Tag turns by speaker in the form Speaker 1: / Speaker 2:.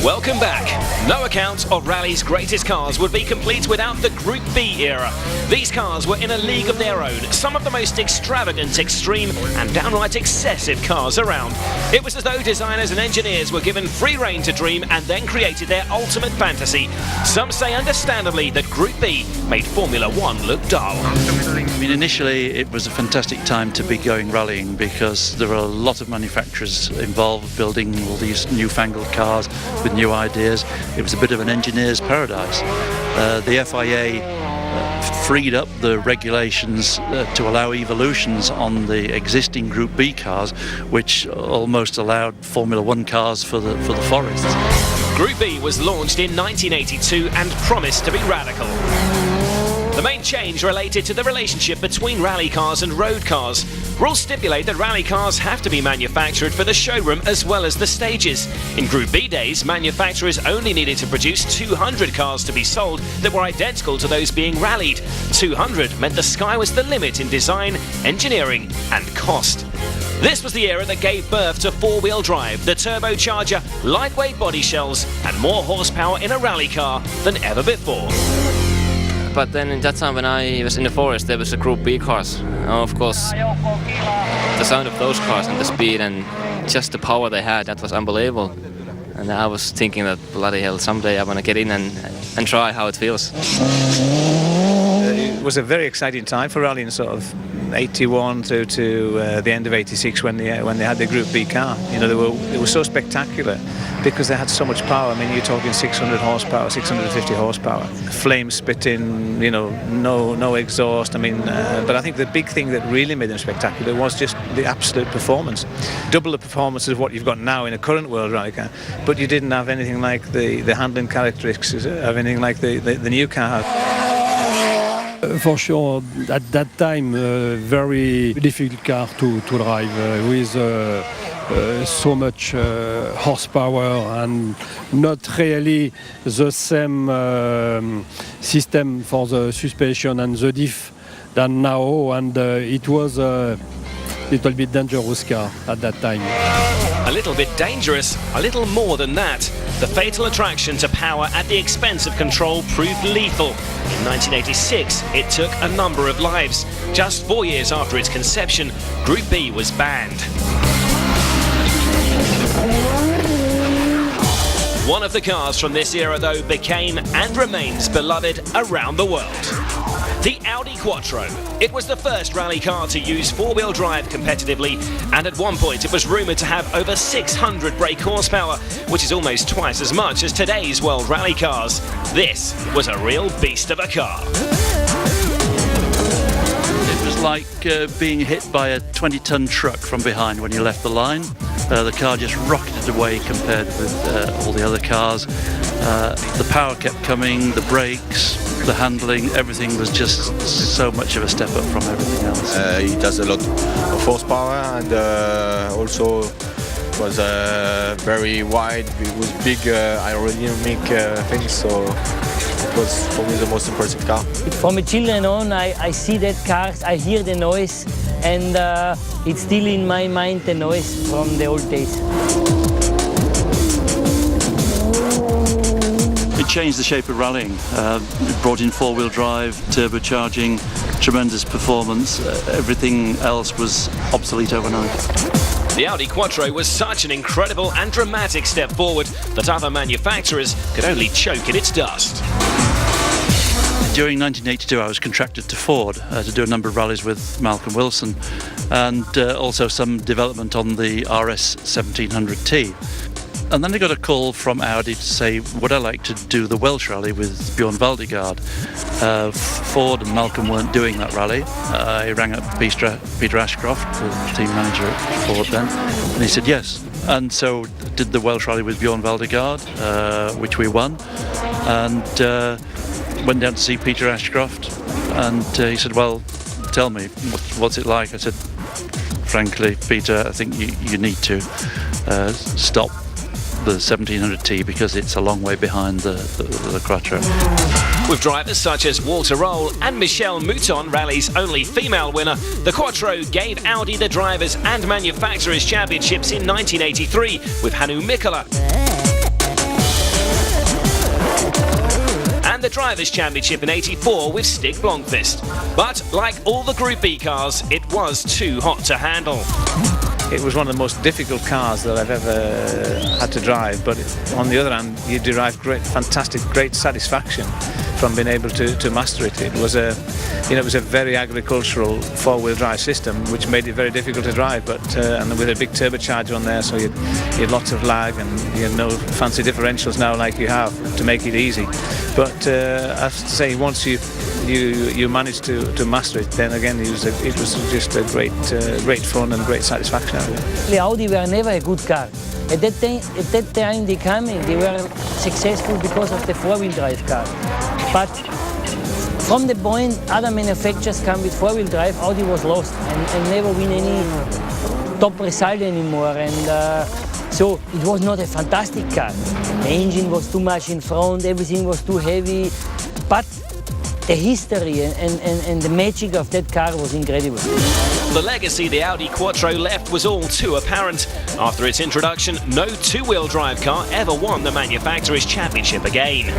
Speaker 1: Welcome back. No account of Rally's greatest cars would be complete without the Group B era. These cars were in a league of their own, some of the most extravagant, extreme and downright excessive cars around. It was as though designers and engineers were given free rein to dream and then created their ultimate fantasy. Some say understandably that Group B made Formula One look dull.
Speaker 2: I mean, initially it was a fantastic time to be going rallying because there were a lot of manufacturers involved building all these newfangled cars with new ideas. It was a bit of an engineer's paradise. The FIA freed up the regulations to allow evolutions on the existing Group B cars, which almost allowed Formula One cars for the forests.
Speaker 1: Group B was launched in 1982 and promised to be radical. The main change related to the relationship between rally cars and road cars. Rules stipulate that rally cars have to be manufactured for the showroom as well as the stages. In Group B days, manufacturers only needed to produce 200 cars to be sold that were identical to those being rallied. 200 meant the sky was the limit in design, engineering and cost. This was the era that gave birth to four-wheel drive, the turbocharger, lightweight body shells and more horsepower in a rally car than ever before.
Speaker 3: But then in that time when I was in the forest, there was the Group B cars. Of course, the sound of those cars and the speed and just the power they had, that was unbelievable. And I was thinking that, bloody hell, someday I want to get in and try how it feels.
Speaker 4: It was a very exciting time for rallying, sort of 81 to the end of 86 when they had the Group B car. You know, they were so spectacular because they had so much power. I mean, you're talking 600 horsepower, 650 horsepower, flame spitting, you know, no exhaust. I mean, but I think the big thing that really made them spectacular was just the absolute performance. Double the performance of what you've got now in a current world rally car, but you didn't have anything like the handling characteristics of anything like the new car had.
Speaker 5: For sure, at that time, very difficult car to drive with so much horsepower and not really the same system for the suspension and the diff than now, and it was a little bit dangerous car at that time.
Speaker 1: A little bit dangerous, a little more than that. The fatal attraction to power at the expense of control proved lethal. In 1986, it took a number of lives. Just 4 years after its conception, Group B was banned. One of the cars from this era, though, became and remains beloved around the world. The Audi Quattro. It was the first rally car to use four-wheel drive competitively, and at one point it was rumoured to have over 600 brake horsepower, which is almost twice as much as today's world rally cars. This was a real beast of a car.
Speaker 2: It was like being hit by a 20-ton truck from behind when you left the line. The car just rocketed away compared with all the other cars. The power kept coming, the brakes, the handling, everything was just so much of a step up from everything else.
Speaker 6: It has a lot of horsepower and also was very wide with big aerodynamic things, so it was for me the most impressive car.
Speaker 7: From my children on, I see that cars, I hear the noise, and it's still in my mind, the noise from the old days.
Speaker 2: It changed the shape of rallying. It brought in four-wheel drive, turbocharging, tremendous performance. Everything else was obsolete overnight.
Speaker 1: The Audi Quattro was such an incredible and dramatic step forward that other manufacturers could only choke in its dust.
Speaker 2: During 1982, I was contracted to Ford to do a number of rallies with Malcolm Wilson and also some development on the RS 1700T. And then I got a call from Audi to say, would I like to do the Welsh rally with Bjorn Valdegaard? Ford and Malcolm weren't doing that rally. I rang up Peter Ashcroft, the team manager at Ford then, and he said yes. And so did the Welsh rally with Bjorn Valdegaard, which we won, and went down to see Peter Ashcroft, and he said, well, tell me, what's it like? I said, frankly, Peter, I think you need to stop the 1700T because it's a long way behind the Quattro.
Speaker 1: With drivers such as Walter Roll and Michelle Mouton, rally's only female winner, the Quattro gave Audi the Drivers' and Manufacturers' Championships in 1983 with Hannu Mikkola. the Drivers' Championship in '84 with Stig Blomqvist. But like all the Group B cars, it was too hot to handle.
Speaker 4: It was one of the most difficult cars that I've ever had to drive, but on the other hand, you derive great satisfaction from being able to master it. It was a very agricultural four-wheel drive system, which made it very difficult to drive. But and with a big turbocharger on there, so you had lots of lag, and you had no fancy differentials now like you have to make it easy. But I have to say, once you managed to master it, then again it was just a great fun and great satisfaction out of it.
Speaker 7: The Audi were never a good car. At that time they were successful because of the four-wheel drive car. But from the point other manufacturers come with four-wheel drive, Audi was lost and never win any top result anymore. And so it was not a fantastic car. The engine was too much in front, everything was too heavy. But the history and the magic of that car was incredible.
Speaker 1: The legacy the Audi Quattro left was all too apparent. After its introduction, no two-wheel drive car ever won the manufacturer's championship again.